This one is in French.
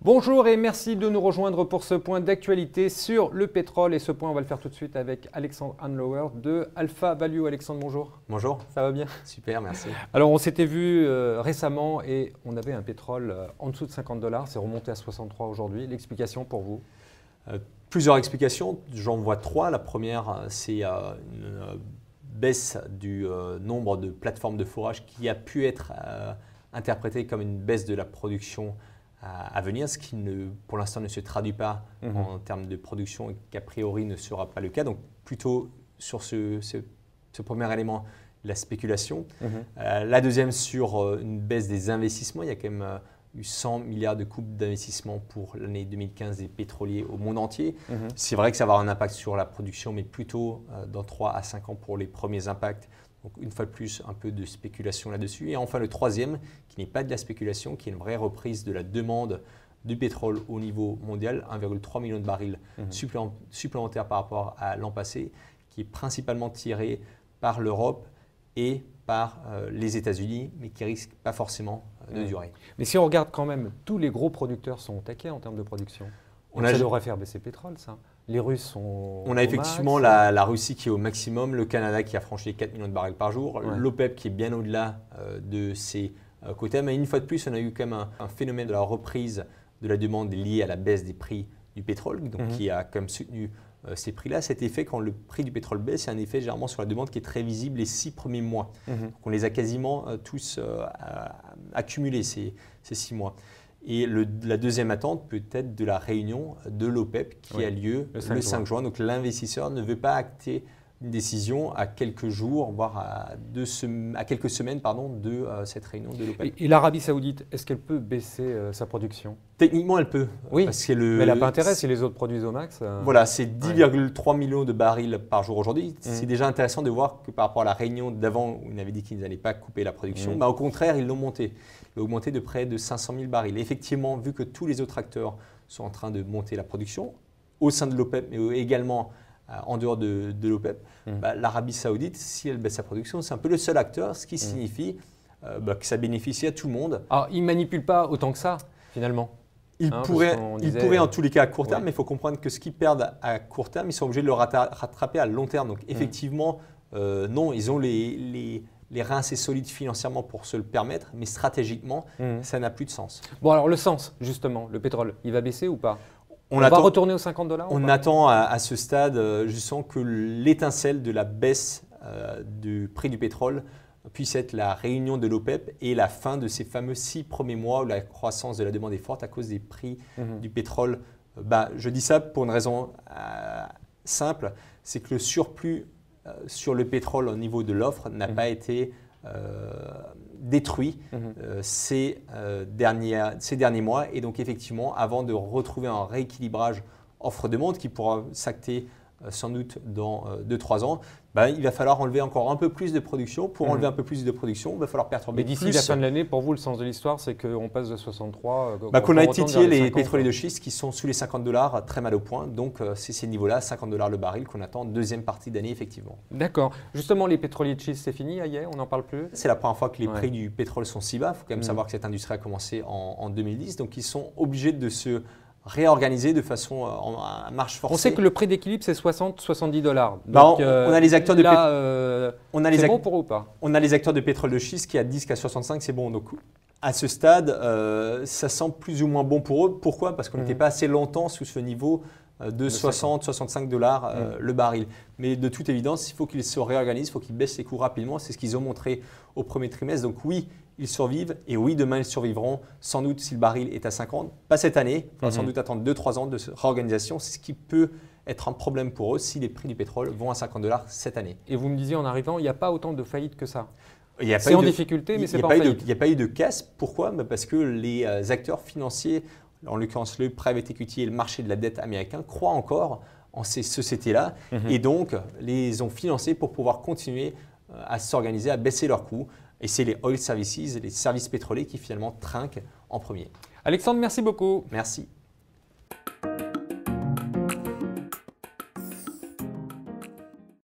Bonjour et merci de nous rejoindre pour ce point d'actualité sur le pétrole. Et ce point, on va le faire tout de suite avec Alexandre Hanlauer de Alpha Value. Alexandre, bonjour. Bonjour. Ça va bien? Super, merci. Alors, on s'était vu récemment et on avait un pétrole en dessous de 50 $. C'est remonté à 63 aujourd'hui. L'explication pour vous? Plusieurs explications. J'en vois trois. La première, c'est une baisse du nombre de plateformes de forage qui a pu être interprétée comme une baisse de la production à venir, ce qui pour l'instant ne se traduit pas en termes de production et qu'a priori ne sera pas le cas. Donc plutôt sur ce premier élément, la spéculation. La deuxième sur une baisse des investissements. Il y a quand même eu 100 milliards de coupes d'investissement pour l'année 2015 des pétroliers au monde entier. C'est vrai que ça va avoir un impact sur la production, mais plutôt dans 3 à 5 ans pour les premiers impacts. Donc une fois de plus, un peu de spéculation là-dessus. Et enfin le troisième, qui n'est pas de la spéculation, qui est une vraie reprise de la demande du pétrole au niveau mondial, 1,3 million de barils supplémentaires par rapport à l'an passé, qui est principalement tiré par l'Europe et par les États-Unis, mais qui risque pas forcément de durer. Mais si on regarde quand même, tous les gros producteurs sont au taquet en termes de production. Ça devrait faire baisser le pétrole, ça. Les Russes sont. On a effectivement la Russie qui est au maximum, le Canada qui a franchi les 4 millions de barils par jour, l'OPEP qui est bien au-delà de ses quotas. Mais une fois de plus, on a eu quand même un phénomène de la reprise de la demande liée à la baisse des prix du pétrole, donc qui a quand même soutenu ces prix-là. Cet effet, quand le prix du pétrole baisse, c'est un effet généralement sur la demande qui est très visible les 6 premiers mois. Donc on les a quasiment tous accumulés ces 6 mois. Et la deuxième attente peut être de la réunion de l'OPEP qui a lieu le 5 juin. Donc l'investisseur ne veut pas acter une décision à quelques jours, voire à quelques semaines de cette réunion de l'OPEP. Et l'Arabie Saoudite, est-ce qu'elle peut baisser sa production? Techniquement, elle peut. Oui, mais elle n'a pas intérêt si les autres produisent au max. Voilà, c'est 10,3 millions de barils par jour aujourd'hui. C'est déjà intéressant de voir que par rapport à la réunion d'avant, où ils avaient dit qu'ils n'allaient pas couper la production, au contraire, ils l'ont monté. Ils ont augmenté de près de 500 000 barils. Et effectivement, vu que tous les autres acteurs sont en train de monter la production, au sein de l'OPEP, mais également en dehors de l'OPEP, l'Arabie Saoudite, si elle baisse sa production, c'est un peu le seul acteur, ce qui signifie que ça bénéficie à tout le monde. Alors, ils ne manipulent pas autant que ça, finalement. Ils pourraient en tous les cas à court terme, mais il faut comprendre que ce qu'ils perdent à court terme, ils sont obligés de le rattraper à long terme. Donc effectivement, non, ils ont les reins assez solides financièrement pour se le permettre, mais stratégiquement, ça n'a plus de sens. Bon, alors le sens, justement, le pétrole, il va baisser ou pas? On va retourner aux 50 $? On attend à ce stade, justement, que l'étincelle de la baisse du prix du pétrole puisse être la réunion de l'OPEP et la fin de ces fameux 6 premiers mois où la croissance de la demande est forte à cause des prix du pétrole. Je dis ça pour une raison simple, c'est que le surplus sur le pétrole au niveau de l'offre n'a pas été détruit ces derniers mois. Et donc effectivement, avant de retrouver un rééquilibrage offre-demande qui pourra s'acter sans doute dans 2-3 ans, il va falloir enlever encore un peu plus de production. Pour enlever un peu plus de production, il va falloir perturber plus. Mais d'ici la fin de l'année, pour vous, le sens de l'histoire, c'est qu'on passe de 63. Qu'on a étudié les pétroliers de schiste qui sont sous les 50 $, très mal au point. Donc c'est ces niveaux-là, 50 $ le baril, qu'on attend deuxième partie d'année, effectivement. D'accord. Justement, les pétroliers de schiste, c'est fini, on n'en parle plus? C'est la première fois que les prix du pétrole sont si bas. Il faut quand même savoir que cette industrie a commencé en 2010. Donc ils sont obligés de se réorganiser de façon en marche forcée. On sait que le prix d'équilibre, c'est 60-70 $. Donc, on a les acteurs de pétrole. C'est bon pour eux ou pas? On a les acteurs de pétrole de schiste qui à 10 qu'à 65, c'est bon. Donc à ce stade, ça semble plus ou moins bon pour eux. Pourquoi? Parce qu'on n'était pas assez longtemps sous ce niveau de 60-65 $ le baril. Mais de toute évidence, il faut qu'ils se réorganisent, il faut qu'ils baissent les coûts rapidement. C'est ce qu'ils ont montré au premier trimestre. Donc oui, ils survivent et oui, demain ils survivront sans doute si le baril est à 50. Pas cette année, il faudra sans doute attendre 2-3 ans de réorganisation. C'est ce qui peut être un problème pour eux si les prix du pétrole vont à 50 $ cette année. Et vous me disiez en arrivant, il n'y a pas autant de faillites que ça? C'est en difficulté, mais c'est pas en faillite. Il n'y a pas eu de casse. Pourquoi? Parce que les acteurs financiers, en l'occurrence le private equity et le marché de la dette américain, croient encore en ces sociétés-là et donc les ont financées pour pouvoir continuer à s'organiser, à baisser leurs coûts. Et c'est les oil services, les services pétroliers qui finalement trinquent en premier. Alexandre, merci beaucoup. Merci.